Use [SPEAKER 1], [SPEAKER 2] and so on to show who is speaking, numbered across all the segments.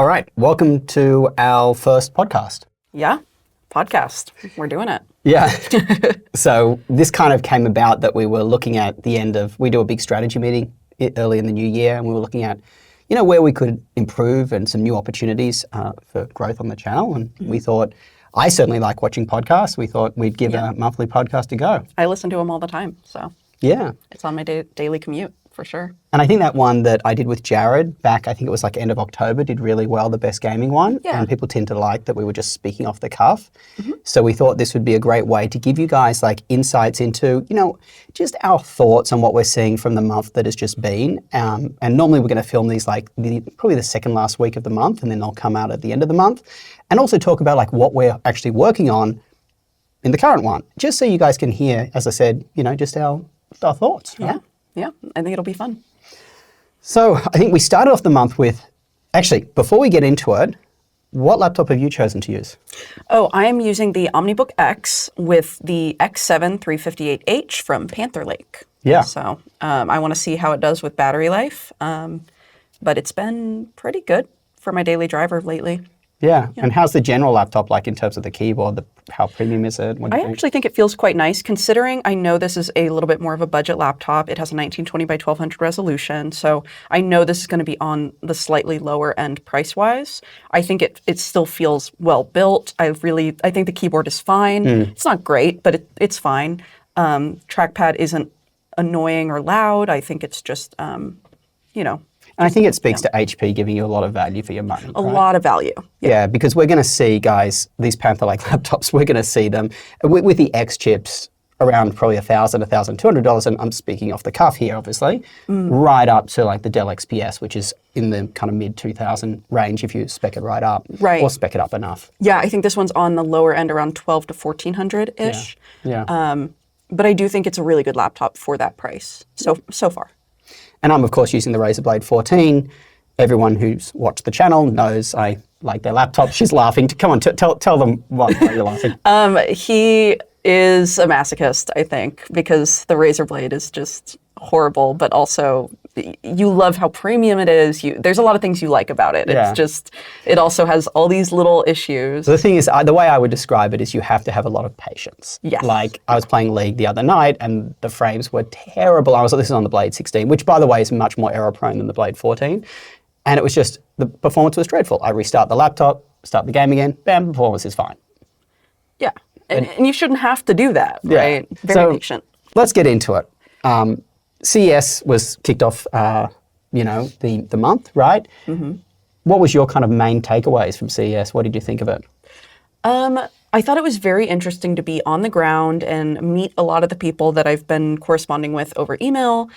[SPEAKER 1] All right, welcome to our first podcast.
[SPEAKER 2] Yeah, podcast. We're doing it.
[SPEAKER 1] Yeah. So this kind of came about that we were looking at we do a big strategy meeting early in the new year, and we were looking at, where we could improve and some new opportunities for growth on the channel. And we thought, I certainly like watching podcasts. We thought we'd give a monthly podcast a go.
[SPEAKER 2] I listen to them all the time, so
[SPEAKER 1] yeah,
[SPEAKER 2] it's on my daily commute for sure.
[SPEAKER 1] And I think that one that I did with Jared back, I think it was like end of October, did really well, the best gaming one.
[SPEAKER 2] Yeah.
[SPEAKER 1] And people tend to like that we were just speaking off the cuff. Mm-hmm. So we thought this would be a great way to give you guys like insights into, just our thoughts on what we're seeing from the month that has just been. And normally we're going to film these like probably the second last week of the month, and then they'll come out at the end of the month. And also talk about like what we're actually working on in the current one, just so you guys can hear, as I said, just our thoughts. Right?
[SPEAKER 2] Yeah, I think it'll be fun.
[SPEAKER 1] So I think we started off the month with, actually, before we get into it, what laptop have you chosen to use?
[SPEAKER 2] Oh, I am using the OmniBook X with the X7 358H from Panther Lake.
[SPEAKER 1] Yeah.
[SPEAKER 2] So I want to see how it does with battery life, but it's been pretty good for my daily driver lately.
[SPEAKER 1] Yeah. And how's the general laptop like in terms of the keyboard? How premium is it?
[SPEAKER 2] I actually think it feels quite nice, considering I know this is a little bit more of a budget laptop. It has a 1920 by 1200 resolution, so I know this is going to be on the slightly lower end price-wise. I think it still feels well built. I think the keyboard is fine. It's not great, but it's fine. Trackpad isn't annoying or loud. I think it's just,
[SPEAKER 1] And I think it speaks to HP giving you a lot of value for your money.
[SPEAKER 2] A lot of value.
[SPEAKER 1] Yeah, because we're going to see, guys, these Panther Lake laptops, we're going to see them with the X chips around probably $1,000, $1,200, and I'm speaking off the cuff here, obviously, right up to like the Dell XPS, which is in the kind of mid 2000 range if you spec it right up, or spec it up enough.
[SPEAKER 2] Yeah, I think this one's on the lower end, around 12 to 1400-ish.
[SPEAKER 1] Yeah.
[SPEAKER 2] But I do think it's a really good laptop for that price so far.
[SPEAKER 1] And I'm, of course, using the Razer Blade 14. Everyone who's watched the channel knows I like their laptop. She's laughing. Come on, tell them why you're laughing.
[SPEAKER 2] He is a masochist, I think, because the Razer Blade is just horrible, but also you love how premium it is. There's a lot of things you like about it.
[SPEAKER 1] Yeah.
[SPEAKER 2] It's just, it also has all these little issues.
[SPEAKER 1] So the thing is, the way I would describe it is you have to have a lot of patience.
[SPEAKER 2] Yes.
[SPEAKER 1] Like, I was playing League the other night and the frames were terrible. This is on the Blade 16, which, by the way, is much more error-prone than the Blade 14. And it was just, the performance was dreadful. I restart the laptop, start the game again, bam, performance is fine.
[SPEAKER 2] Yeah, and you shouldn't have to do that, right? Very patient.
[SPEAKER 1] Let's get into it. CES was kicked off, the month, right? Mm-hmm. What was your kind of main takeaways from CES? What did you think of it?
[SPEAKER 2] I thought it was very interesting to be on the ground and meet a lot of the people that I've been corresponding with over email.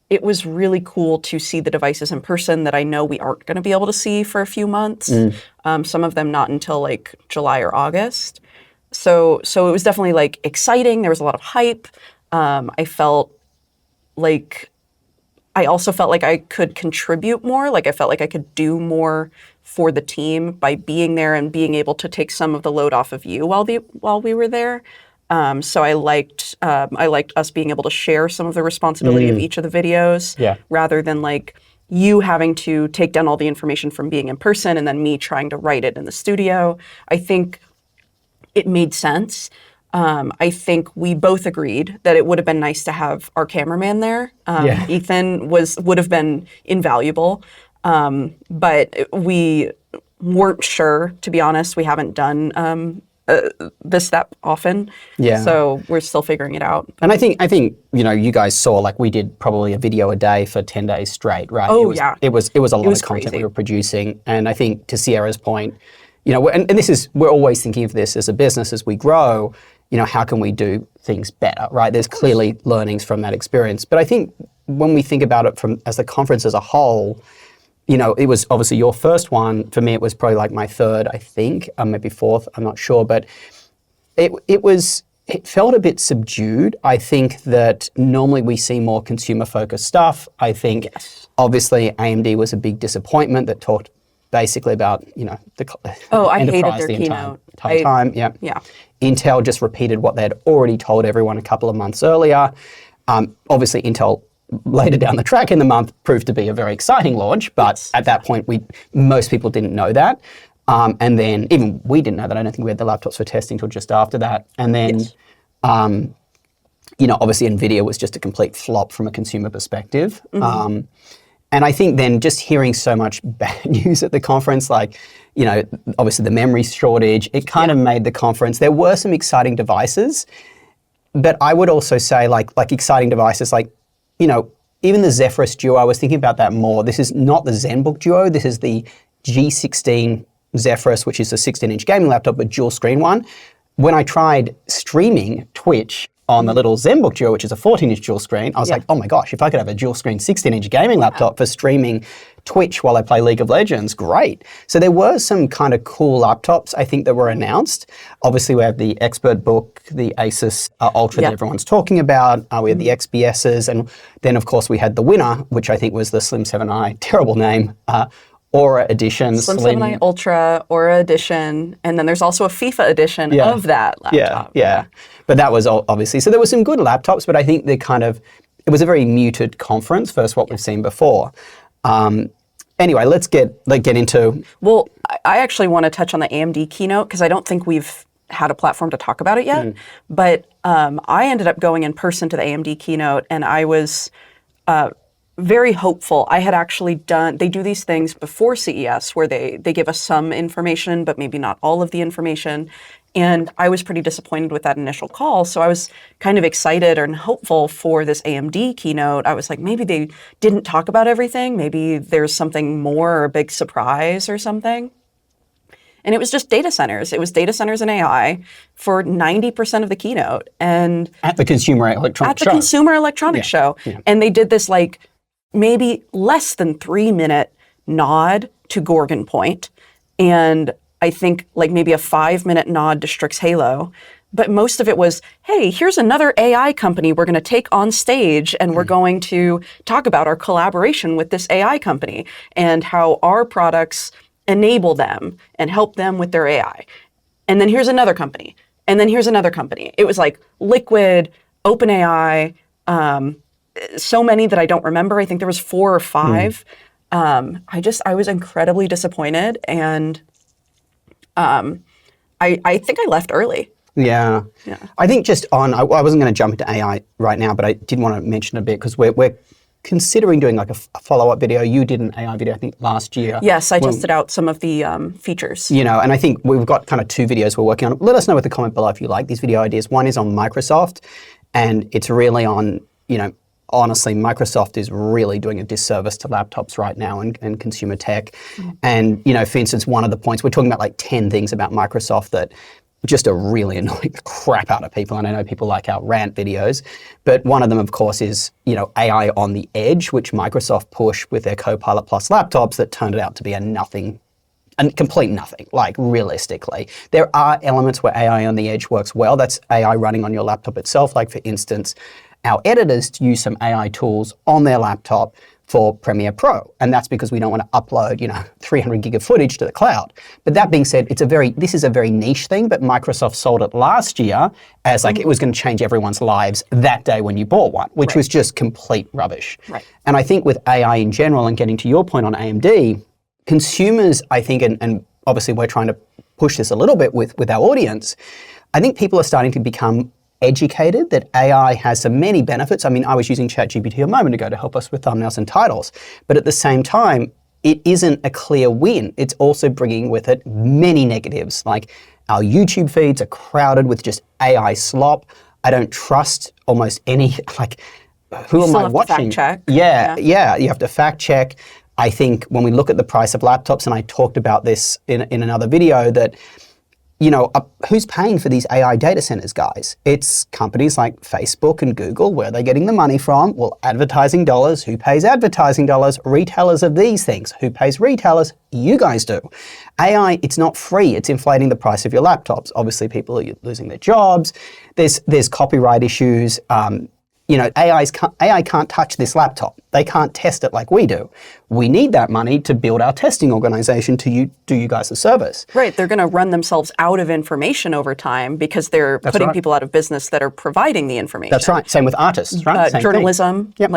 [SPEAKER 2] It was really cool to see the devices in person that I know we aren't going to be able to see for a few months. Some of them not until like July or August. So it was definitely like exciting. There was a lot of hype. I also felt like I could contribute more. Like I felt like I could do more for the team by being there and being able to take some of the load off of you while we were there. So I liked us being able to share some of the responsibility of each of the videos, rather than like you having to take down all the information from being in person and then me trying to write it in the studio. I think it made sense. I think we both agreed that it would have been nice to have our cameraman there. Ethan would have been invaluable, but we weren't sure, to be honest. We haven't done this that often, so we're still figuring it out.
[SPEAKER 1] And I think you guys saw, like, we did probably a video a day for 10 days straight, right? It was a lot of content we were producing, and I think to Sierra's point, and this is, we're always thinking of this as a business as we grow. How can we do things better, right? There's clearly learnings from that experience. But I think when we think about it as the conference as a whole, it was obviously your first one. For me, it was probably like my third, I think, maybe fourth, I'm not sure. But it felt a bit subdued. I think that normally we see more consumer-focused stuff. I think, obviously, AMD was a big disappointment that talked basically about, the
[SPEAKER 2] I hated
[SPEAKER 1] enterprise
[SPEAKER 2] their
[SPEAKER 1] the
[SPEAKER 2] keynote.
[SPEAKER 1] entire time. Yeah. Intel just repeated what they had already told everyone a couple of months earlier. Obviously, Intel later down the track in the month proved to be a very exciting launch, but at that point, most people didn't know that. And then even we didn't know that. I don't think we had the laptops for testing till just after that. And then, obviously NVIDIA was just a complete flop from a consumer perspective. And I think then just hearing so much bad news at the conference, like, obviously the memory shortage, it kind of made the conference. There were some exciting devices, but I would also say like exciting devices, like, even the Zephyrus Duo, I was thinking about that more. This is not the ZenBook Duo. This is the G16 Zephyrus, which is a 16-inch gaming laptop, but dual screen one. When I tried streaming Twitch on the little ZenBook Duo, which is a 14-inch dual screen, I was like, oh my gosh, if I could have a dual screen 16-inch gaming laptop for streaming Twitch while I play League of Legends, great. So there were some kind of cool laptops, I think, that were announced. Obviously, we have the ExpertBook, the Asus Ultra that everyone's talking about. We have the XPSs. And then, of course, we had the winner, which I think was the Slim 7i, terrible name, Aura Edition.
[SPEAKER 2] Slim 7i Ultra, Aura Edition, and then there's also a FIFA edition of that laptop.
[SPEAKER 1] Yeah. But that was obviously, so there were some good laptops, but I think it was a very muted conference versus what we've seen before. Anyway, let's get into...
[SPEAKER 2] Well, I actually want to touch on the AMD keynote because I don't think we've had a platform to talk about it yet. But I ended up going in person to the AMD keynote, and I was very hopeful. I had actually they do these things before CES where they give us some information, but maybe not all of the information. And I was pretty disappointed with that initial call. So I was kind of excited and hopeful for this AMD keynote. I was like, maybe they didn't talk about everything. Maybe there's something more or a big surprise or something. And it was just data centers. It was data centers and AI for 90% of the keynote. And
[SPEAKER 1] at the Consumer Electronics
[SPEAKER 2] Show. Yeah. And they did this like maybe less than 3-minute nod to Gorgon Point. And I think like maybe a 5-minute nod to Strix Halo. But most of it was, hey, here's another AI company we're going to take on stage, and we're going to talk about our collaboration with this AI company and how our products enable them and help them with their AI. And then here's another company. And then here's another company. It was like Liquid, OpenAI, so many that I don't remember. I think there was 4 or 5. I was incredibly disappointed, and I think I left early.
[SPEAKER 1] Yeah. I think I wasn't going to jump into AI right now, but I did want to mention a bit because we're considering doing like a follow-up video. You did an AI video, I think, last year.
[SPEAKER 2] Yes, I tested out some of the features.
[SPEAKER 1] And I think we've got kind of 2 videos we're working on. Let us know with the comment below if you like these video ideas. One is on Microsoft, and it's really on, honestly, Microsoft is really doing a disservice to laptops right now and consumer tech. And, for instance, one of the points, we're talking about like 10 things about Microsoft that just are really annoying the crap out of people. And I know people like our rant videos, but one of them, of course, is, AI on the edge, which Microsoft pushed with their Copilot Plus laptops that turned out to be a complete nothing, like realistically. There are elements where AI on the edge works well. That's AI running on your laptop itself. Like for instance, our editors use some AI tools on their laptop for Premiere Pro. And that's because we don't want to upload, 300 gig of footage to the cloud. But that being said, this is a very niche thing, but Microsoft sold it last year as like it was going to change everyone's lives that day when you bought one, which was just complete rubbish.
[SPEAKER 2] Right.
[SPEAKER 1] And I think with AI in general, and getting to your point on AMD, consumers, I think, and obviously we're trying to push this a little bit with our audience, I think people are starting to become educated that AI has so many benefits. I mean, I was using ChatGPT a moment ago to help us with thumbnails and titles, but at the same time, it isn't a clear win. It's also bringing with it many negatives, like our YouTube feeds are crowded with just AI slop. I don't trust almost any, like, who am I watching?
[SPEAKER 2] Fact check.
[SPEAKER 1] Yeah, you have to fact check. I think when we look at the price of laptops, and I talked about this in another video, that who's paying for these AI data centers, guys? It's companies like Facebook and Google. Where are they getting the money from? Well, advertising dollars. Who pays advertising dollars? Retailers of these things. Who pays retailers? You guys do. AI, it's not free. It's inflating the price of your laptops. Obviously, people are losing their jobs. There's copyright issues. AI can't touch this laptop. They can't test it like we do. We need that money to build our testing organization to do you guys a service.
[SPEAKER 2] Right. They're going to run themselves out of information over time because they're putting people out of business that are providing the information.
[SPEAKER 1] That's right. Same with artists, right? Same
[SPEAKER 2] journalism.
[SPEAKER 1] Yep.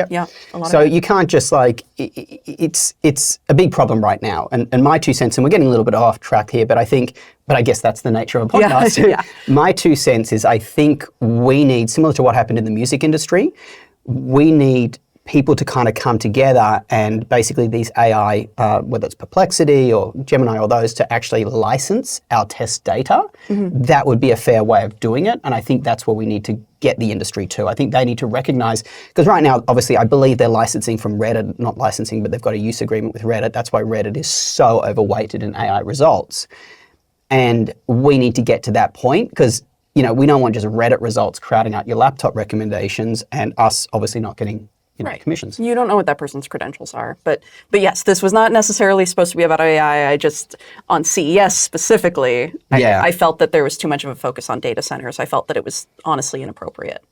[SPEAKER 2] Yeah. A lot
[SPEAKER 1] so you can't just it's a big problem right now. And my 2 cents, and we're getting a little bit off track here, but I guess that's the nature of a podcast.
[SPEAKER 2] Yeah.
[SPEAKER 1] My 2 cents is I think we need, similar to what happened in the music industry, we need people to kind of come together and basically these AI, whether it's Perplexity or Gemini or those, to actually license our test data. That would be a fair way of doing it. And I think that's where we need to get the industry to. I think they need to recognize, because right now, obviously, I believe they're licensing from Reddit, not licensing, but they've got a use agreement with Reddit. That's why Reddit is so overweighted in AI results. And we need to get to that point because, we don't want just Reddit results crowding out your laptop recommendations and us obviously not getting commissions.
[SPEAKER 2] You don't know what that person's credentials are. But yes, this was not necessarily supposed to be about AI. I just, on CES specifically, I felt that there was too much of a focus on data centers. I felt that it was honestly inappropriate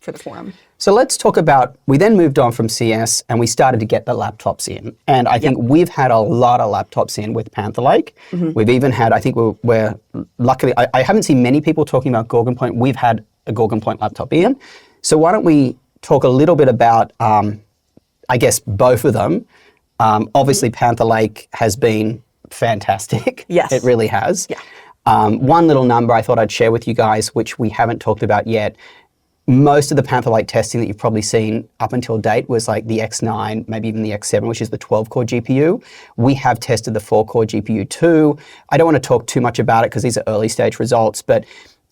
[SPEAKER 2] for the forum.
[SPEAKER 1] So let's talk about, we then moved on from CES and we started to get the laptops in. And I think we've had a lot of laptops in with Panther Lake. We've even had, I think we're luckily, I haven't seen many people talking about Gorgon Point. We've had a Gorgon Point laptop in. So why don't we talk a little bit about, I guess, both of them. Obviously, Panther Lake has been fantastic.
[SPEAKER 2] Yes.
[SPEAKER 1] It really has.
[SPEAKER 2] Yeah.
[SPEAKER 1] One little number I thought I'd share with you guys, which we haven't talked about yet. Most of the Panther Lake testing that you've probably seen up until date was like the X9, maybe even the X7, which is the 12-core GPU. We have tested the 4-core GPU too. I don't want to talk too much about it because these are early stage results, but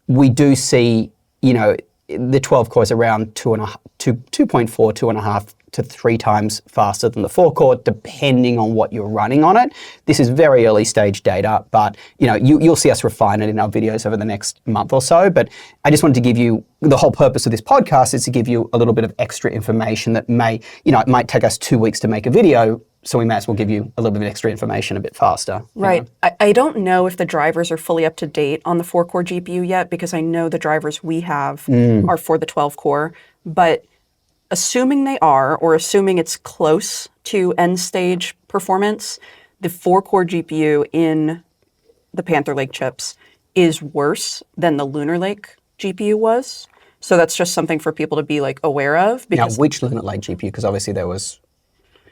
[SPEAKER 1] we do see, the 12 core is around 2.4, 2.5 to 3 times faster than the 4 core, depending on what you're running on it. This is very early stage data, but you'll see us refine it in our videos over the next month or so. But I just wanted to give you, the whole purpose of this podcast is to give you a little bit of extra information that may, it might take us 2 weeks to make a video. So we may as well give you a little bit of extra information a bit faster.
[SPEAKER 2] Right. I don't know if the drivers are fully up to date on the 4-core GPU yet, because I know the drivers we have are for the 12-core. But assuming they are, or assuming it's close to end stage performance, the 4-core GPU in the Panther Lake chips is worse than the Lunar Lake GPU was. So that's just something for people to be aware of.
[SPEAKER 1] Because now, which Lunar Lake GPU? Because obviously there was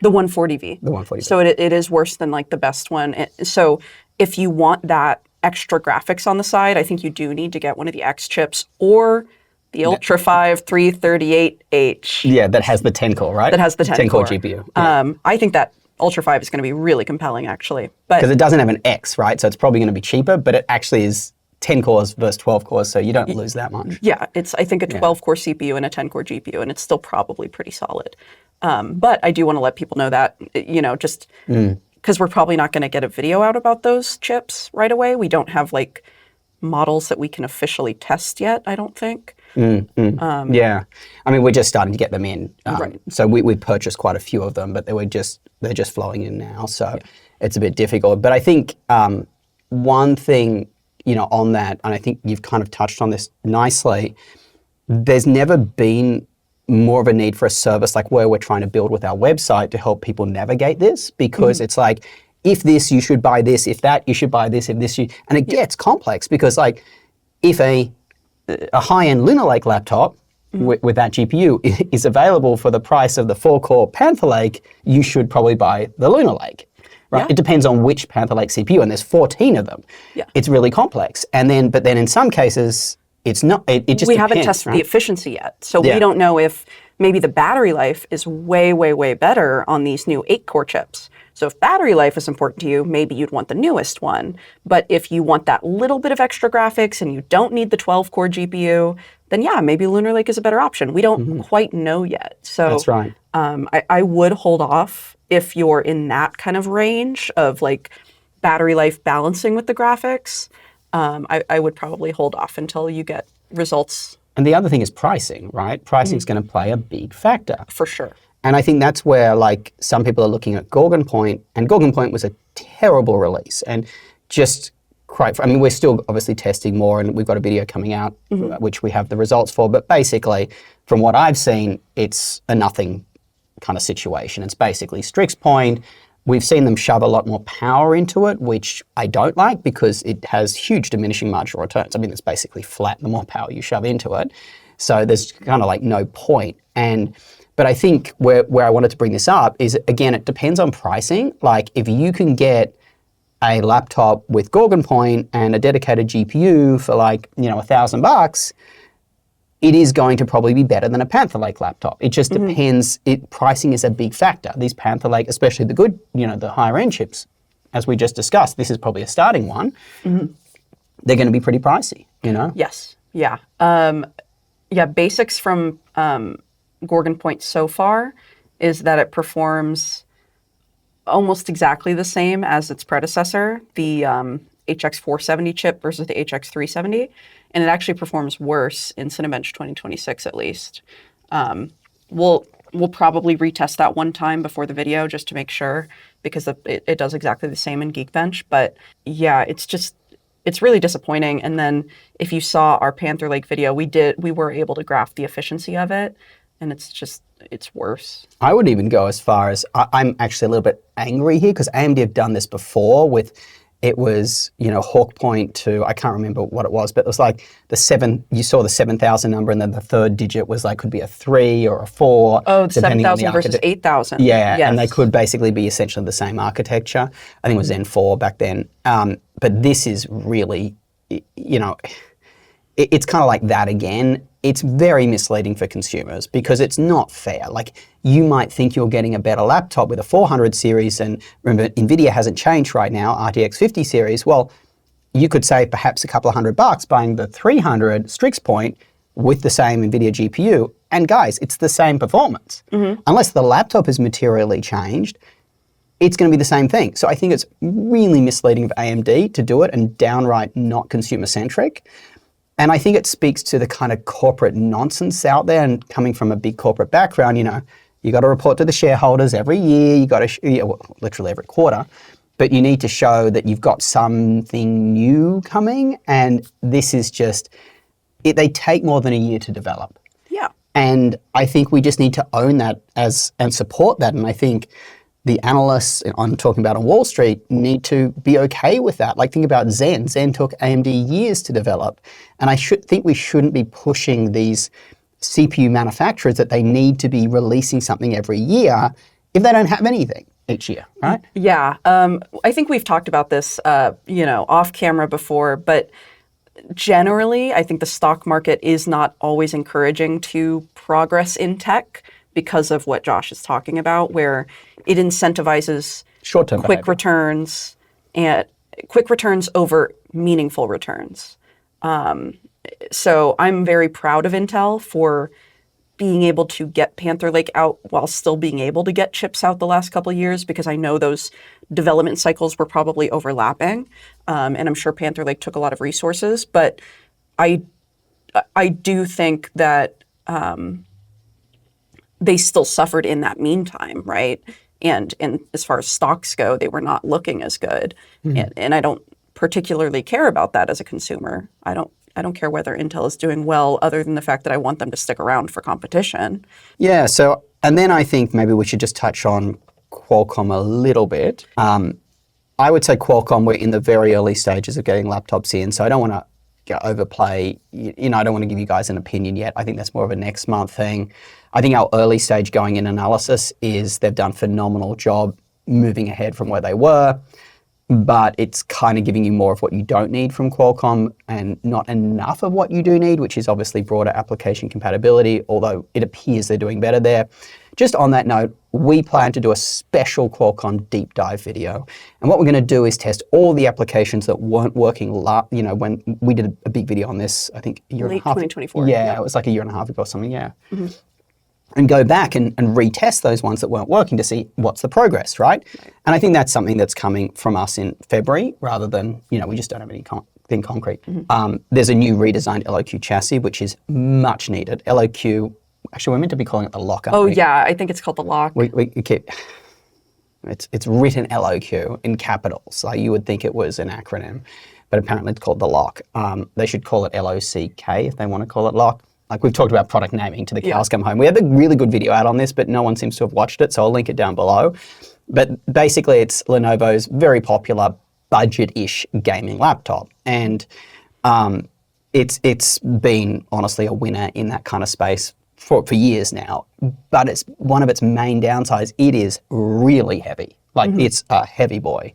[SPEAKER 2] the 140V.
[SPEAKER 1] The 140V.
[SPEAKER 2] So it is worse than the best one. So if you want that extra graphics on the side, I think you do need to get one of the X chips or the Ultra 5 338H.
[SPEAKER 1] Yeah, that has the 10 core, right?
[SPEAKER 2] That has the 10 core
[SPEAKER 1] GPU. Yeah.
[SPEAKER 2] I think that Ultra 5 is going to be really compelling, actually.
[SPEAKER 1] Because it doesn't have an X, right? So it's probably going to be cheaper, but it actually is 10 cores versus 12 cores, so you don't lose that much.
[SPEAKER 2] Yeah, it's, I think, a 12-core CPU and a 10-core GPU, and it's still probably pretty solid. But I do want to let people know that, just because we're probably not going to get a video out about those chips right away. We don't have, models that we can officially test yet, I don't think.
[SPEAKER 1] Yeah. I mean, we're just starting to get them in.
[SPEAKER 2] Right.
[SPEAKER 1] So we purchased quite a few of them, but they're just flowing in now, so it's a bit difficult. But I think one thing, on that, and I think you've kind of touched on this nicely, there's never been more of a need for a service like where we're trying to build with our website to help people navigate this, because it's like, if this, you should buy this, if that, you should buy this, if this, and it gets complex because if a high-end Lunar Lake laptop with that GPU is available for the price of the 4-core Panther Lake, you should probably buy the Lunar Lake. Right? Yeah. It depends on which Panther Lake CPU, and there's 14 of them. Yeah. It's really complex. But then in some cases, it's not, it just
[SPEAKER 2] we
[SPEAKER 1] depends,
[SPEAKER 2] haven't tested
[SPEAKER 1] right?
[SPEAKER 2] the efficiency yet. So we don't know if maybe the battery life is way, way, way better on these new 8-core chips. So if battery life is important to you, maybe you'd want the newest one. But if you want that little bit of extra graphics and you don't need the 12-core GPU, then maybe Lunar Lake is a better option. We don't quite know yet. So
[SPEAKER 1] that's right.
[SPEAKER 2] I would hold off if you're in that kind of range of battery life balancing with the graphics. I would probably hold off until you get results.
[SPEAKER 1] And the other thing is pricing, right? Pricing is going to play a big factor.
[SPEAKER 2] For sure.
[SPEAKER 1] And I think that's where some people are looking at Gorgon Point, and Gorgon Point was a terrible release. And just we're still obviously testing more, and we've got a video coming out, which we have the results for. But basically, from what I've seen, it's a nothing kind of situation. It's basically Strix Point. We've seen them shove a lot more power into it, which I don't like because it has huge diminishing marginal returns. I mean, it's basically flat the more power you shove into it. So there's kind of like no point. But I think where I wanted to bring this up is, again, it depends on pricing. Like if you can get a laptop with Gorgon Point and a dedicated GPU for like, $1,000, it is going to probably be better than a Panther Lake laptop. It just depends. Pricing is a big factor. These Panther Lake, especially the good, the higher end chips, as we just discussed, this is probably a starting one. They're going to be pretty pricey,
[SPEAKER 2] Yes. Yeah. Basics from Gorgon Point so far is that it performs almost exactly the same as its predecessor, the HX470 chip versus the HX370, and it actually performs worse in Cinebench 2026 at least. We'll probably retest that one time before the video just to make sure, because it does exactly the same in Geekbench. But yeah, it's really disappointing. And then if you saw our Panther Lake video, we were able to graph the efficiency of it, and it's worse.
[SPEAKER 1] I would even go as far as, I'm actually a little bit angry here because AMD have done this before with, it was, Hawk Point to, I can't remember what it was, but it was like you saw the 7,000 number and then the third digit was like, could be a 3 or a 4.
[SPEAKER 2] Oh, 7,000 versus 8,000.
[SPEAKER 1] Yeah, yes. And they could basically be essentially the same architecture. I think it was Zen 4 back then. But this is really, it's kind of like that again. It's very misleading for consumers because it's not fair. Like you might think you're getting a better laptop with a 400 series, and remember, NVIDIA hasn't changed right now, RTX 50 series. Well, you could save perhaps a couple of $100 buying the 300 Strix Point with the same NVIDIA GPU. And guys, it's the same performance. Unless the laptop is materially changed, it's going to be the same thing. So I think it's really misleading of AMD to do it and downright not consumer-centric. And I think it speaks to the kind of corporate nonsense out there, and coming from a big corporate background, you got to report to the shareholders every year, you got to, literally every quarter, but you need to show that you've got something new coming. And this is just, they take more than a year to develop.
[SPEAKER 2] Yeah.
[SPEAKER 1] And I think we just need to own that and support that. And I think the analysts I'm talking about on Wall Street need to be okay with that. Like think about Zen. Zen took AMD years to develop. And I think we shouldn't be pushing these CPU manufacturers that they need to be releasing something every year if they don't have anything each year, right?
[SPEAKER 2] Yeah. I think we've talked about this, off camera before, but generally I think the stock market is not always encouraging to progress in tech because of what Josh is talking about, where it incentivizes
[SPEAKER 1] short-term
[SPEAKER 2] quick returns and quick returns over meaningful returns. So I'm very proud of Intel for being able to get Panther Lake out while still being able to get chips out the last couple of years, because I know those development cycles were probably overlapping. And I'm sure Panther Lake took a lot of resources, but I do think that they still suffered in that meantime, right? And as far as stocks go, they were not looking as good. And I don't particularly care about that as a consumer. I don't care whether Intel is doing well, other than the fact that I want them to stick around for competition.
[SPEAKER 1] Yeah, so, and then I think maybe we should just touch on Qualcomm a little bit. I would say Qualcomm, we're in the very early stages of getting laptops in, so I don't want to overplay, I don't want to give you guys an opinion yet. I think that's more of a next month thing. I think our early stage going in analysis is they've done a phenomenal job moving ahead from where they were, but it's kind of giving you more of what you don't need from Qualcomm and not enough of what you do need, which is obviously broader application compatibility, although it appears they're doing better there. Just on that note, we plan to do a special Qualcomm deep dive video. And what we're going to do is test all the applications that weren't working, when we did a big video on this, I think a year and a half.
[SPEAKER 2] Late 2024.
[SPEAKER 1] Yeah, it was like a year and a half ago or something, yeah. And go back and retest those ones that weren't working to see what's the progress, right? And I think that's something that's coming from us in February rather than, we just don't have anything concrete. There's a new redesigned LOQ chassis, which is much needed. LOQ, actually, we're meant to be calling it the lock, aren't we?
[SPEAKER 2] Yeah, I think it's called the lock.
[SPEAKER 1] We keep, it's written LOQ in capitals. Like you would think it was an acronym, but apparently it's called the lock. They should call it LOCK if they want to call it lock. like we've talked about product naming to the cows come home. We have a really good video out on this, but no one seems to have watched it, so I'll link it down below. But basically, it's Lenovo's very popular budget-ish gaming laptop, and it's been honestly a winner in that kind of space for years now. But it's one of its main downsides. It is really heavy, like it's a heavy boy.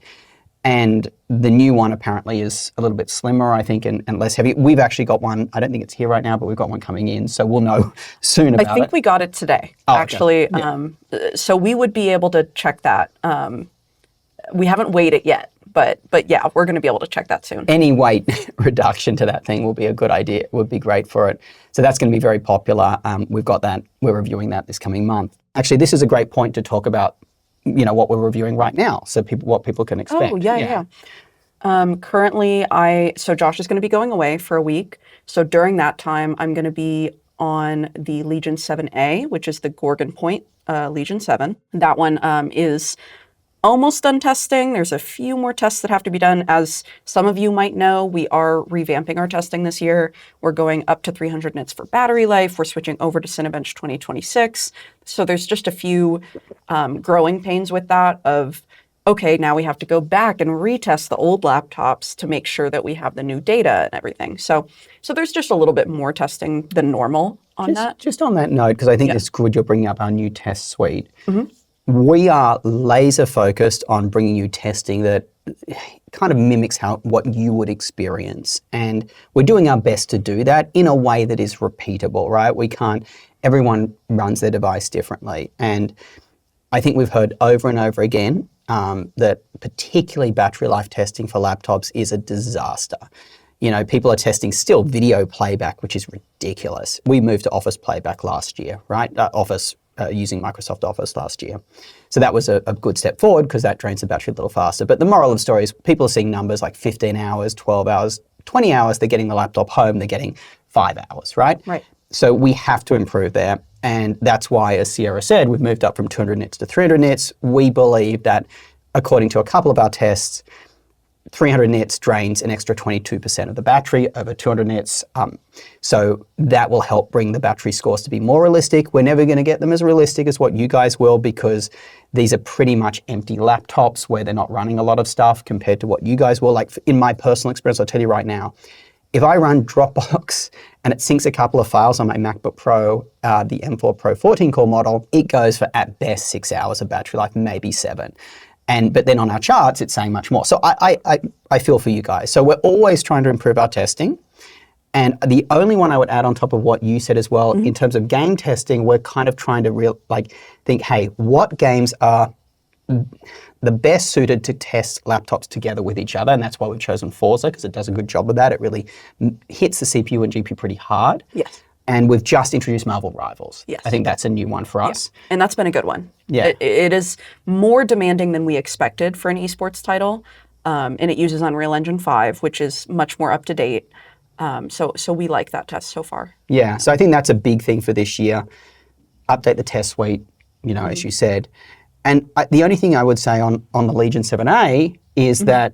[SPEAKER 1] And the new one apparently is a little bit slimmer, I think, and less heavy. We've actually got one. I don't think it's here right now, but we've got one coming in, so we'll know soon about it.
[SPEAKER 2] I think we got it today, actually. Okay. Yeah. So we would be able to check that. We haven't weighed it yet, but yeah, we're going to be able to check that soon.
[SPEAKER 1] Any weight reduction to that thing will be a good idea. Would be great for it. So that's going to be very popular. We've got that. We're reviewing that this coming month. Actually, this is a great point to talk about. What we're reviewing right now, so what people can expect.
[SPEAKER 2] Oh, yeah. Currently, so Josh is going to be going away for a week. So during that time, I'm going to be on the Legion 7A, which is the Gorgon Point Legion 7. That one is almost done testing. There's a few more tests that have to be done. As some of you might know, we are revamping our testing this year. We're going up to 300 nits for battery life. We're switching over to Cinebench 2026. So there's just a few growing pains with that of, okay, now we have to go back and retest the old laptops to make sure that we have the new data and everything. So there's just a little bit more testing than normal on that.
[SPEAKER 1] Just on that note, because I think it's good you're bringing up our new test suite. We are laser focused on bringing you testing that kind of mimics what you would experience. And we're doing our best to do that in a way that is repeatable, right? Everyone runs their device differently. And I think we've heard over and over again that particularly battery life testing for laptops is a disaster. People are testing still video playback, which is ridiculous. We moved to Office playback last year, right? Using Microsoft Office last year. So that was a good step forward because that drains the battery a little faster. But the moral of the story is people are seeing numbers like 15 hours, 12 hours, 20 hours. They're getting the laptop home. They're getting 5 hours, right?
[SPEAKER 2] Right.
[SPEAKER 1] So we have to improve there. And that's why, as Sierra said, we've moved up from 200 nits to 300 nits. We believe that, according to a couple of our tests, 300 nits drains an extra 22% of the battery over 200 nits. So that will help bring the battery scores to be more realistic. We're never going to get them as realistic as what you guys will because these are pretty much empty laptops where they're not running a lot of stuff compared to what you guys will. Like in my personal experience, I'll tell you right now, if I run Dropbox and it syncs a couple of files on my MacBook Pro, the M4 Pro 14-core model, it goes for at best 6 hours of battery life, maybe 7. But then on our charts, it's saying much more. So I feel for you guys. So we're always trying to improve our testing. And the only one I would add on top of what you said as well, in terms of game testing, we're kind of trying to think, hey, what games are the best suited to test laptops together with each other? And that's why we've chosen Forza, because it does a good job of that. It really hits the CPU and GPU pretty hard.
[SPEAKER 2] Yes.
[SPEAKER 1] And we've just introduced Marvel Rivals.
[SPEAKER 2] Yes.
[SPEAKER 1] I think that's a new one for us.
[SPEAKER 2] And that's been a good one.
[SPEAKER 1] Yeah.
[SPEAKER 2] It is more demanding than we expected for an esports title. And it uses Unreal Engine 5, which is much more up to date. So we like that test so far.
[SPEAKER 1] Yeah. So I think that's a big thing for this year. Update the test suite, as you said. And the only thing I would say on the Legion 7A is that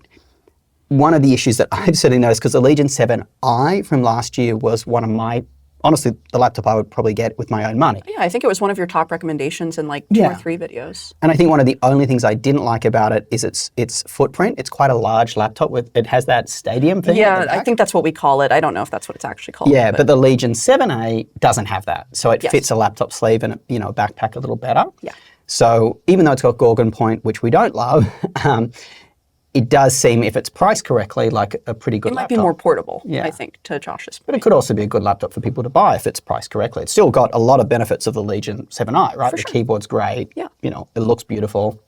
[SPEAKER 1] one of the issues that I've certainly noticed, because the Legion 7I from last year was one of my, honestly, the laptop I would probably get with my own money.
[SPEAKER 2] Yeah, I think it was one of your top recommendations in like 2 or 3 videos.
[SPEAKER 1] And I think one of the only things I didn't like about it is its footprint. It's quite a large laptop. It has that stadium thing.
[SPEAKER 2] Yeah, I think that's what we call it. I don't know if that's what it's actually called.
[SPEAKER 1] Yeah, but the Legion 7A doesn't have that. So it fits a laptop sleeve and a backpack a little better.
[SPEAKER 2] Yeah.
[SPEAKER 1] So even though it's got Gorgon Point, which we don't love, it does seem, if it's priced correctly, like a pretty good laptop.
[SPEAKER 2] It might be more portable, I think, to Josh's point.
[SPEAKER 1] But it could also be a good laptop for people to buy if it's priced correctly. It's still got a lot of benefits of the Legion 7i, right? The keyboard's great.
[SPEAKER 2] Yeah.
[SPEAKER 1] It looks beautiful.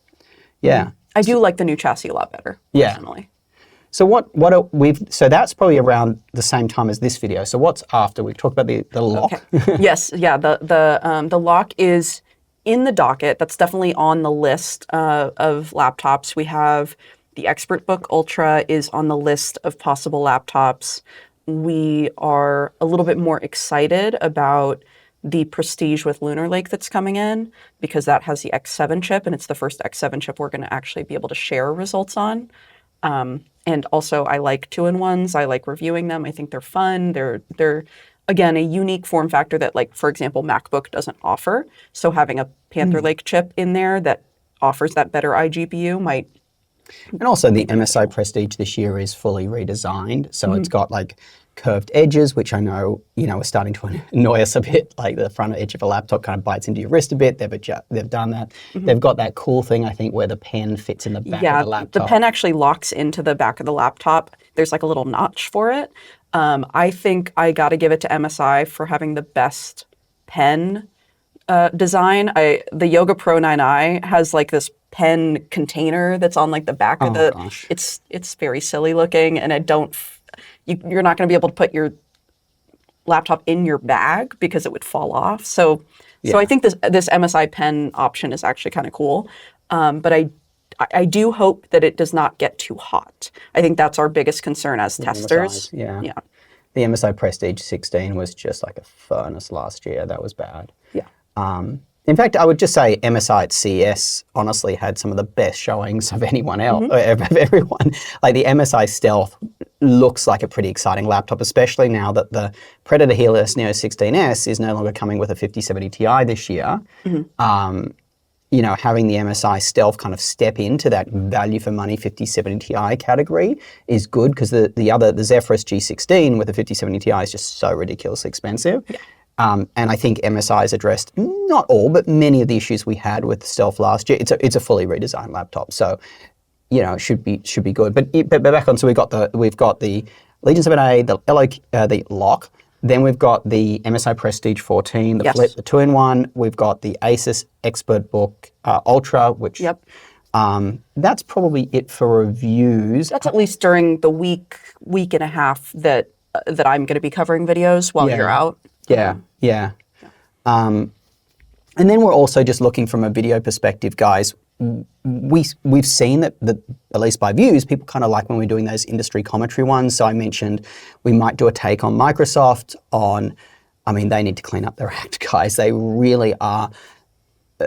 [SPEAKER 1] Yeah.
[SPEAKER 2] I do like the new chassis a lot better, personally.
[SPEAKER 1] So so that's probably around the same time as this video. So what's after? We've talked about the lock.
[SPEAKER 2] Okay. Yes, yeah. The lock is in the docket. That's definitely on the list of laptops. We have the ExpertBook Ultra is on the list of possible laptops. We are a little bit more excited about the Prestige with Lunar Lake that's coming in because that has the X7 chip, and it's the first X7 chip we're going to actually be able to share results on. And also, I like 2-in-1s. I like reviewing them. I think they're fun. They're again, a unique form factor that, like, for example, MacBook doesn't offer. So having a Panther Lake chip in there that offers that better iGPU might.
[SPEAKER 1] And also the MSI Prestige this year is fully redesigned. So it's got like curved edges, which I know, are starting to annoy us a bit. Like the front edge of a laptop kind of bites into your wrist a bit. They've done that. They've got that cool thing, I think, where the pen fits in the back of the laptop.
[SPEAKER 2] The pen actually locks into the back of the laptop. There's like a little notch for it. I think I got to give it to MSI for having the best pen design. The Yoga Pro 9i has like this pen container that's on like the back of the. Gosh. It's very silly looking, and you're not going to be able to put your laptop in your bag because it would fall off. So I think this MSI pen option is actually kind of cool, but I do hope that it does not get too hot. I think that's our biggest concern as testers.
[SPEAKER 1] Yeah. The MSI Prestige 16 was just like a furnace last year. That was bad.
[SPEAKER 2] Yeah.
[SPEAKER 1] In fact, I would just say MSI at CES honestly had some of the best showings of anyone else, of everyone. Like the MSI Stealth looks like a pretty exciting laptop, especially now that the Predator Helix Neo 16S is no longer coming with a 5070 Ti this year. Having the MSI Stealth kind of step into that value for money 5070 Ti category is good, because the Zephyrus G16 with the 5070 Ti is just so ridiculously expensive. Yeah. And I think MSI has addressed not all, but many of the issues we had with the Stealth last year. It's a fully redesigned laptop, so it should be good. But back on, so we've got the Legion 7A, the LOQ. Then we've got the MSI Prestige 14, the Flip, the 2-in-1. We've got the Asus ExpertBook Ultra, which that's probably it for reviews.
[SPEAKER 2] That's at least during the week and a half that I'm going to be covering videos while you're out.
[SPEAKER 1] Yeah. And then we're also just looking from a video perspective, guys. We've seen that at least by views, people kind of like when we're doing those industry commentary ones. So I mentioned we might do a take on Microsoft they need to clean up their act, guys. They really are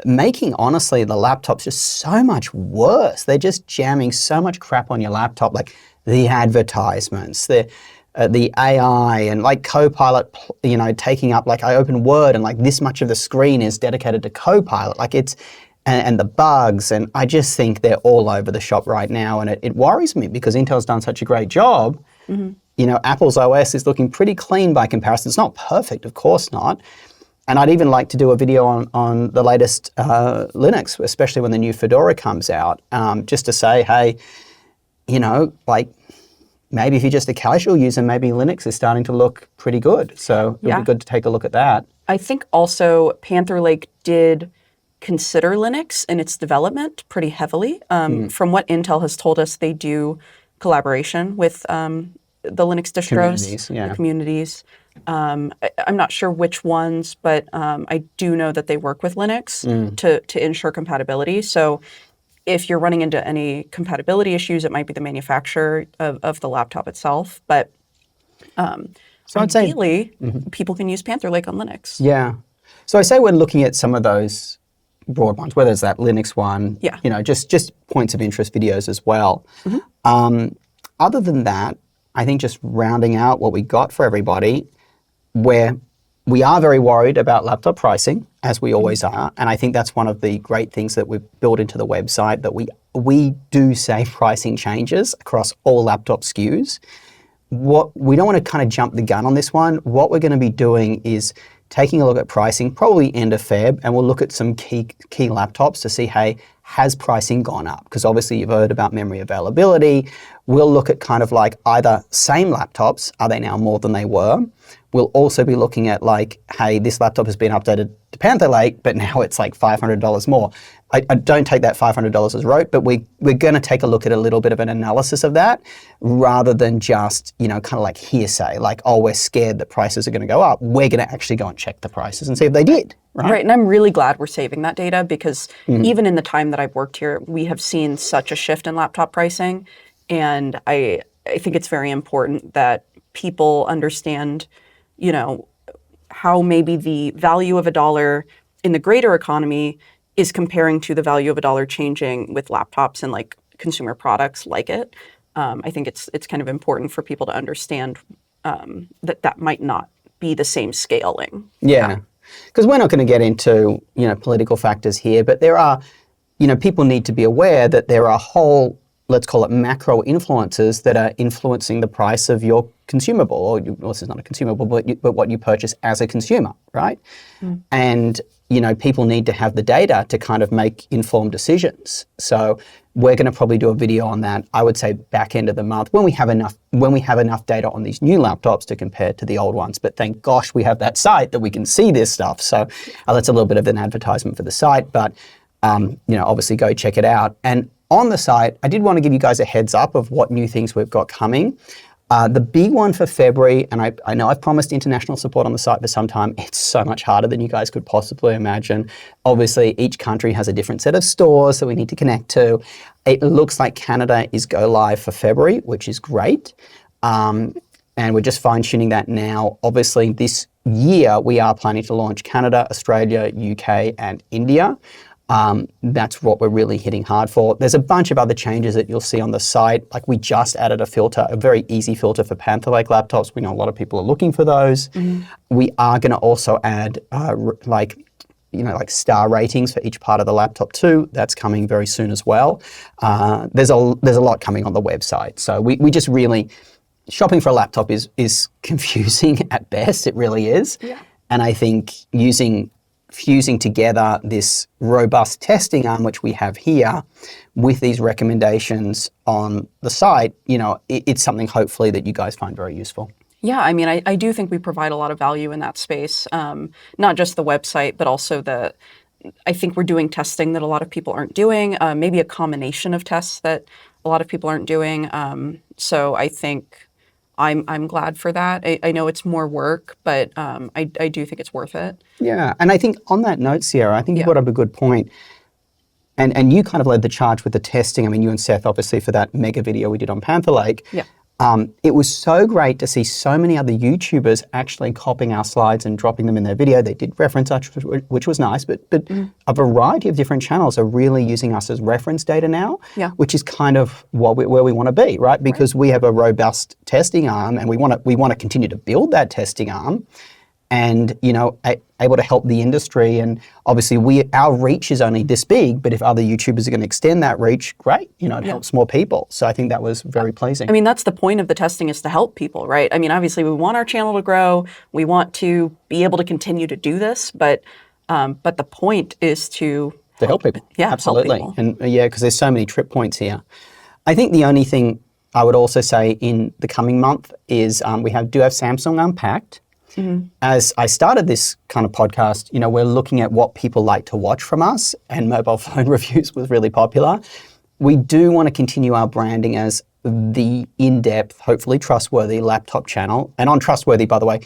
[SPEAKER 1] making, honestly, the laptops just so much worse. They're just jamming so much crap on your laptop, like the advertisements, the AI and like Copilot, taking up, like I open Word and like this much of the screen is dedicated to Copilot. Like and the bugs, and I just think they're all over the shop right now, and it worries me because Intel's done such a great job. Apple's OS is looking pretty clean by comparison. It's not perfect, of course not. And I'd even like to do a video on the latest Linux, especially when the new Fedora comes out, just to say, hey, maybe if you're just a casual user, maybe Linux is starting to look pretty good. So it would be good to take a look at that.
[SPEAKER 2] I think also Panther Lake did consider Linux in its development pretty heavily. From what Intel has told us, they do collaboration with the Linux distros, the communities. I'm not sure which ones, but I do know that they work with Linux to ensure compatibility. So if you're running into any compatibility issues, it might be the manufacturer of the laptop itself. But so ideally, people can use Panther Lake on Linux.
[SPEAKER 1] Yeah. So I say we're looking at some of those broad ones, whether it's that Linux one, just points of interest videos as well. Other than that, I think just rounding out what we got for everybody, where we are very worried about laptop pricing, as we always are, and I think that's one of the great things that we've built into the website, that we do say pricing changes across all laptop SKUs. What we don't want to kind of jump the gun on this one. What we're going to be doing is taking a look at pricing, probably end of Feb, and we'll look at some key laptops to see, hey, has pricing gone up? Because obviously you've heard about memory availability. We'll look at kind of like either same laptops, are they now more than they were? We'll also be looking at like, hey, this laptop has been updated to Panther Lake, but now it's like $500 more. I don't take that $500 as rote, but we're going to take a look at a little bit of an analysis of that, rather than just, kind of like hearsay, like, oh, we're scared that prices are going to go up. We're going to actually go and check the prices and see if they did. Right,
[SPEAKER 2] and I'm really glad we're saving that data, because even in the time that I've worked here, we have seen such a shift in laptop pricing, and I think it's very important that people understand, how maybe the value of a dollar in the greater economy is comparing to the value of a dollar changing with laptops and like consumer products like it. I think it's kind of important for people to understand that might not be the same scaling.
[SPEAKER 1] Yeah. Because we're not going to get into, political factors here, but there are, people need to be aware that there are whole, let's call it macro influences that are influencing the price of your consumable, or this is not a consumable, but what you purchase as a consumer, right? And, people need to have the data to kind of make informed decisions. So we're going to probably do a video on that, I would say back end of the month, when we have enough data on these new laptops to compare to the old ones. But thank gosh we have that site that we can see this stuff. So that's a little bit of an advertisement for the site, but obviously go check it out. And on the site, I did want to give you guys a heads up of what new things we've got coming. The big one for February, and I know I've promised international support on the site for some time, it's so much harder than you guys could possibly imagine. Obviously, each country has a different set of stores that we need to connect to. It looks like Canada is go live for February, which is great. And we're just fine-tuning that now. Obviously, this year, we are planning to launch Canada, Australia, UK, and India. That's what we're really hitting hard for. There's a bunch of other changes that you'll see on the site. Like we just added a filter, a very easy filter for Panther Lake laptops. We know a lot of people are looking for those. We are going to also add star ratings for each part of the laptop too. That's coming very soon as well. There's a lot coming on the website. So we just really, shopping for a laptop is confusing at best. It really is. Yeah. And I think fusing together this robust testing arm, which we have here, with these recommendations on the site, it's something hopefully that you guys find very useful.
[SPEAKER 2] Yeah, I mean, I do think we provide a lot of value in that space, not just the website, but also I think we're doing testing that a lot of people aren't doing, maybe a combination of tests that a lot of people aren't doing. So I think I'm glad for that. I know it's more work, but I do think it's worth it.
[SPEAKER 1] Yeah, and I think on that note, Sierra, I think you brought up a good point. And you kind of led the charge with the testing. I mean, you and Seth, obviously, for that mega video we did on Panther Lake. Yeah. It was so great to see so many other YouTubers actually copying our slides and dropping them in their video. They did reference us, which was nice, but a variety of different channels are really using us as reference data now, which is kind of where we want to be, right? Because we have a robust testing arm, and we want to continue to build that testing arm, and able to help the industry. And obviously our reach is only this big, but if other YouTubers are going to extend that reach, great, it helps more people. So I think that was very pleasing.
[SPEAKER 2] I mean, that's the point of the testing, is to help people, right? I mean, obviously we want our channel to grow, we want to be able to continue to do this, but the point is to
[SPEAKER 1] help people.
[SPEAKER 2] Yeah,
[SPEAKER 1] absolutely.
[SPEAKER 2] Help people.
[SPEAKER 1] And because there's so many trip points here. I think the only thing I would also say in the coming month is we do have Samsung Unpacked. As I started this kind of podcast, we're looking at what people like to watch from us, and mobile phone reviews was really popular. We do want to continue our branding as the in-depth, hopefully trustworthy laptop channel. And on trustworthy, by the way,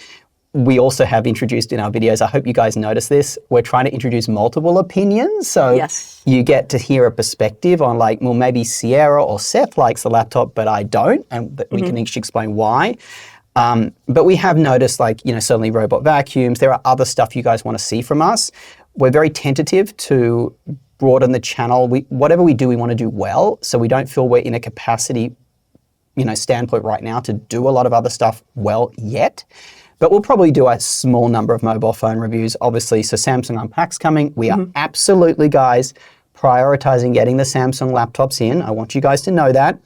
[SPEAKER 1] we also have introduced in our videos, I hope you guys notice this, we're trying to introduce multiple opinions. So you get to hear a perspective on maybe Sierra or Seth likes the laptop, but I don't, and we can each explain why. But we have noticed, certainly robot vacuums. There are other stuff you guys want to see from us. We're very tentative to broaden the channel. Whatever we do, we want to do well. So we don't feel we're in a capacity, standpoint right now to do a lot of other stuff well yet. But we'll probably do a small number of mobile phone reviews, obviously. So Samsung Unpacked's coming. We are absolutely, guys, prioritizing getting the Samsung laptops in. I want you guys to know that.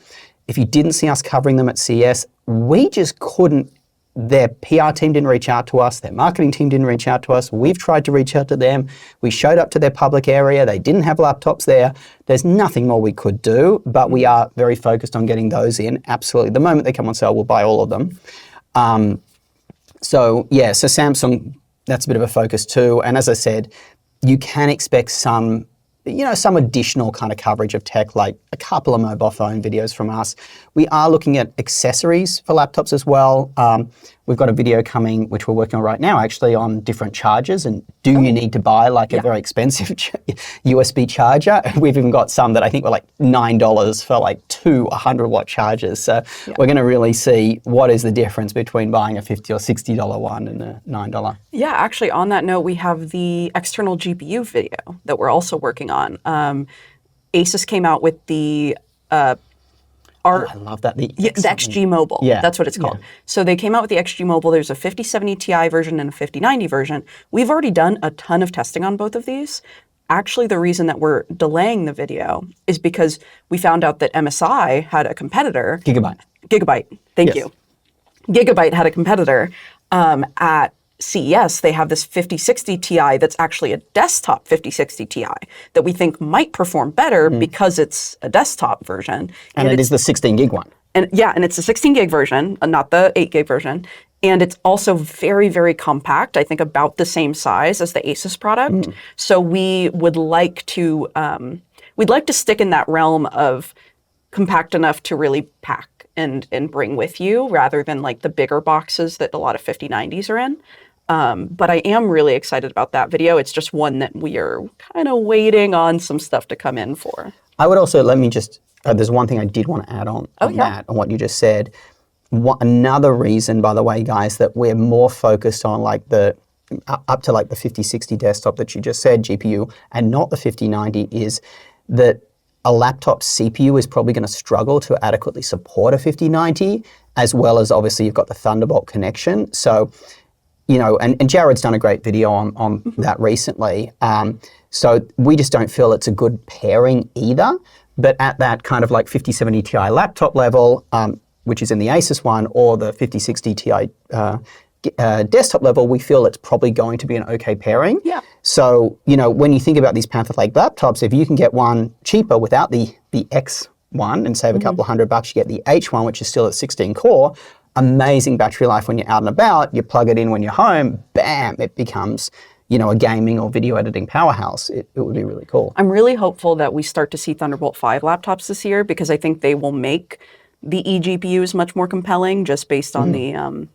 [SPEAKER 1] If you didn't see us covering them at CES, we just couldn't. Their PR team didn't reach out to us. Their marketing team didn't reach out to us. We've tried to reach out to them. We showed up to their public area. They didn't have laptops there. There's nothing more we could do, but we are very focused on getting those in. Absolutely. The moment they come on sale, we'll buy all of them. So Samsung, that's a bit of a focus too. And as I said, you can expect some additional kind of coverage of tech, like a couple of mobile phone videos from us. We are looking at accessories for laptops as well. We've got a video coming, which we're working on right now, actually, on different chargers. And do you need to buy a very expensive USB charger? We've even got some that I think were $9 for 2 100-watt chargers. So we're going to really see what is the difference between buying a $50 or $60 one and a $9.
[SPEAKER 2] Yeah, actually, on that note, we have the external GPU video that we're also working on. Asus came out with the
[SPEAKER 1] I love that.
[SPEAKER 2] The XG Mobile. Yeah. That's what it's called. Yeah. So they came out with the XG Mobile. There's a 5070 Ti version and a 5090 version. We've already done a ton of testing on both of these. Actually, the reason that we're delaying the video is because we found out that MSI had a competitor. Gigabyte. Thank you. Gigabyte had a competitor at CES. They have this 5060 Ti that's actually a desktop 5060 Ti that we think might perform better because it's a desktop version.
[SPEAKER 1] And it is the 16 gig one.
[SPEAKER 2] And it's a 16 gig version, not the 8 gig version. And it's also very, very compact, I think about the same size as the Asus product. So we would like to, we'd like to stick in that realm of compact enough to really pack and bring with you rather than like the bigger boxes that a lot of 5090s are in. But I am really excited about that video. It's just one that we are kind of waiting on some stuff to come in for.
[SPEAKER 1] I would also, there's one thing I did want to add on that, on what you just said. Another reason, by the way, guys, that we're more focused on like the up to like the 5060 desktop that you just said, GPU, and not the 5090 is that a laptop CPU is probably going to struggle to adequately support a 5090, as well as obviously you've got the Thunderbolt connection. So, and Jared's done a great video on that recently. So we just don't feel it's a good pairing either. But at that kind of like 5070 Ti laptop level, which is in the Asus one, or the 5060 Ti desktop level, we feel it's probably going to be an okay pairing.
[SPEAKER 2] Yeah.
[SPEAKER 1] So, when you think about these Panther Lake laptops, if you can get one cheaper without the X one and save a couple of $100, you get the H one, which is still at 16 core, amazing battery life when you're out and about, you plug it in when you're home, bam, it becomes, a gaming or video editing powerhouse. It would be really cool.
[SPEAKER 2] I'm really hopeful that we start to see Thunderbolt 5 laptops this year because I think they will make the eGPUs much more compelling just based on the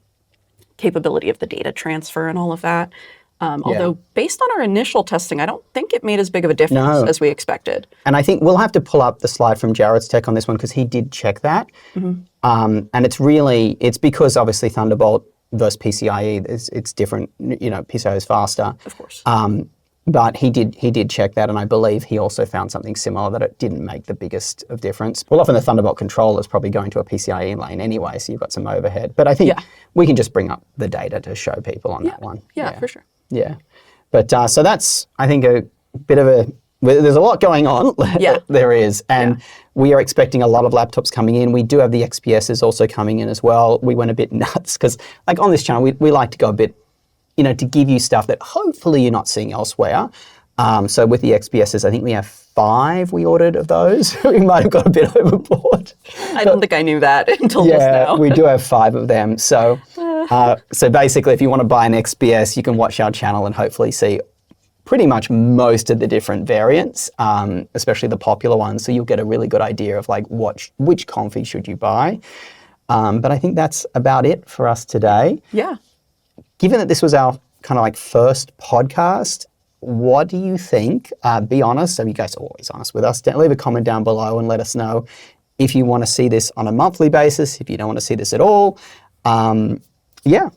[SPEAKER 2] capability of the data transfer and all of that. Although based on our initial testing, I don't think it made as big of a difference as we expected.
[SPEAKER 1] And I think we'll have to pull up the slide from Jared's tech on this one because he did check that. And it's because obviously Thunderbolt versus PCIe, it's different, PCIe is faster.
[SPEAKER 2] Of course.
[SPEAKER 1] But he did check that, and I believe he also found something similar, that it didn't make the biggest of difference. Well, often the Thunderbolt controller is probably going to a PCIe lane anyway, so you've got some overhead. But I think we can just bring up the data to show people on that one.
[SPEAKER 2] Yeah, for sure.
[SPEAKER 1] Yeah. But so that's, I think, a bit of there's a lot going on.
[SPEAKER 2] Yeah.
[SPEAKER 1] There is. And we are expecting a lot of laptops coming in. We do have the XPSs also coming in as well. We went a bit nuts because, like, on this channel, we like to go a bit, to give you stuff that hopefully you're not seeing elsewhere. So with the XPSs, I think we have 5 we ordered of those. We might have got a bit overboard.
[SPEAKER 2] I don't think I knew that until just now.
[SPEAKER 1] We do have 5 of them. So so basically, if you want to buy an XPS, you can watch our channel and hopefully see pretty much most of the different variants, especially the popular ones. So you'll get a really good idea of like which config should you buy. But I think that's about it for us today.
[SPEAKER 2] Yeah.
[SPEAKER 1] Given that this was our kind of like first podcast, what do you think? Be honest. So you guys are always honest with us. Leave a comment down below and let us know if you want to see this on a monthly basis, if you don't want to see this at all.
[SPEAKER 2] Yeah,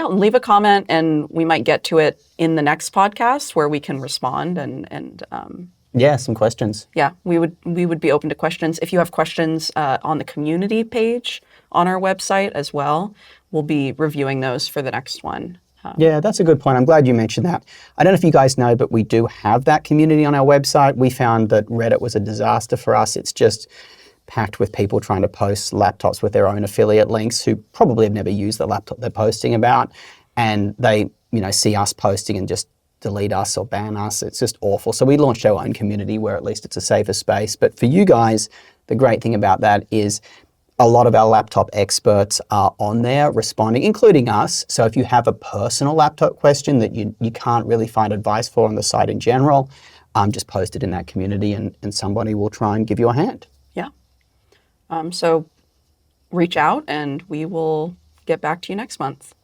[SPEAKER 2] leave a comment and we might get to it in the next podcast where we can respond and
[SPEAKER 1] some questions.
[SPEAKER 2] Yeah, we would be open to questions. If you have questions on the community page on our website as well, we'll be reviewing those for the next one.
[SPEAKER 1] Yeah, that's a good point. I'm glad you mentioned that. I don't know if you guys know, but we do have that community on our website. We found that Reddit was a disaster for us. It's just packed with people trying to post laptops with their own affiliate links who probably have never used the laptop they're posting about. And they, see us posting and just delete us or ban us. It's just awful. So we launched our own community where at least it's a safer space. But for you guys, the great thing about that is a lot of our laptop experts are on there responding, including us. So if you have a personal laptop question that you can't really find advice for on the site in general, just post it in that community and somebody will try and give you a hand.
[SPEAKER 2] Yeah. So reach out and we will get back to you next month.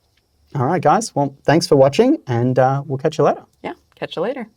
[SPEAKER 1] All right, guys. Well, thanks for watching and we'll catch you later.
[SPEAKER 2] Yeah, catch you later.